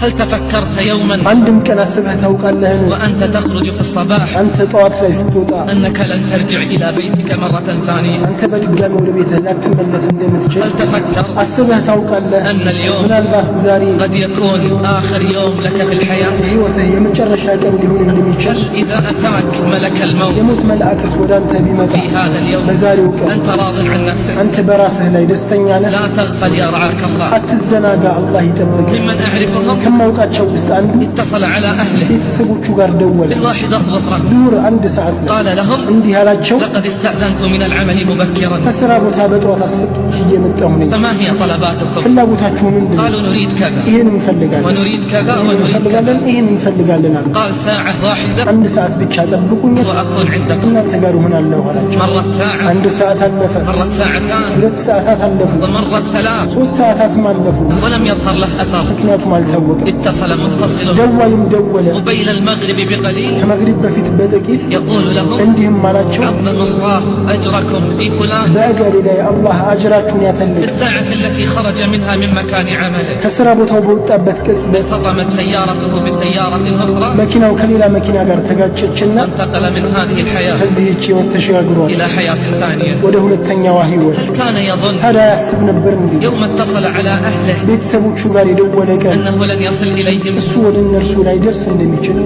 هل تفكرت يوما عندم كان أسبه توقعلهن وأنت تخرج في الصباح أنت طوات ليس توطع أنك لن ترجع إلى بيتك مرة ثانية؟ أنت بدقام ولبيتك لا تملس اندمتك. هل تفكر أسبه توقعله أن اليوم من البات الزاري قد يكون آخر يوم لك في الحياة؟ هيوته يمجرش هكذا لهون اندميك. هل إذا أتاك ملك الموت يموت ملأك سودان تبيمتا في هذا اليوم بزاريوك أنت راض عن نفسك؟ أنت براسه لا يدستني أنا لا تغفل يرعاك الله. أتزناقا الله يتبك. ممن أعرفهم كم موقعات شوست عنده اتصل على أهله يتسبوت شغار دول الواحدة ظهرا زور عند ساعة قال لهم عندي هالات شو لقد استأذنت من العمل مبكرا فسرابو تابت وتصفق هي متهوني فما هي طلباتكم؟ فلاغوتاچو ምንድን قالوا نريد كذا ይሄን እንፈልጋለን ونريد كذا ይሄን ونريد እንፈልጋለን كذا. ይሄን እንፈልጋለን አሉ قال ساعة واحدة አንድ ሰዓት ብቻ ጠብቁኝ وأكون عندكم. እናንተ ጋር እሆናለሁ አላቸው مرت ساعة አንድ ሰዓት አለፈ مرت ساعتان ሁለት ሰዓታት አለፉ ومرت ثلاث ሶስት ሰዓታትም አለፉ ولم يظهر له أثر. ምክንያቱም አልታወቀም اتصل متصل ደዋይም ደወለ قبيل المغرب بقليل ከመግሪብ በፊት በጥቂት يقول لهم እንዲህም አላቸው عظم الله أجركم في فلان በእገሌ ላይ አላህ አጅራችሁን في ያተልቅ الساعة التي خرج منها من مكان عمله ከስራ ቦታው በወጣበት ቅጽበት اصطدمت سيارته بسيارة أخرى መኪናው ከሌላ መኪና ጋር ተጋጨችና وانتقل من هذه الحياة ከዚህች ህይወት ተሸጋግሯል إلى حياة ثانية. ወደ ሁለተኛዋ ህይወት هل كان يظن ታዲያ ያስብ ነበር እንዴ يوم اتصل على أهله ቤተሰቦቹ ጋር የደወለ ቀን أنه لن يصل إليهم؟ እሱ ወደ እነርሱ ላይ ደርስ እንደሚችል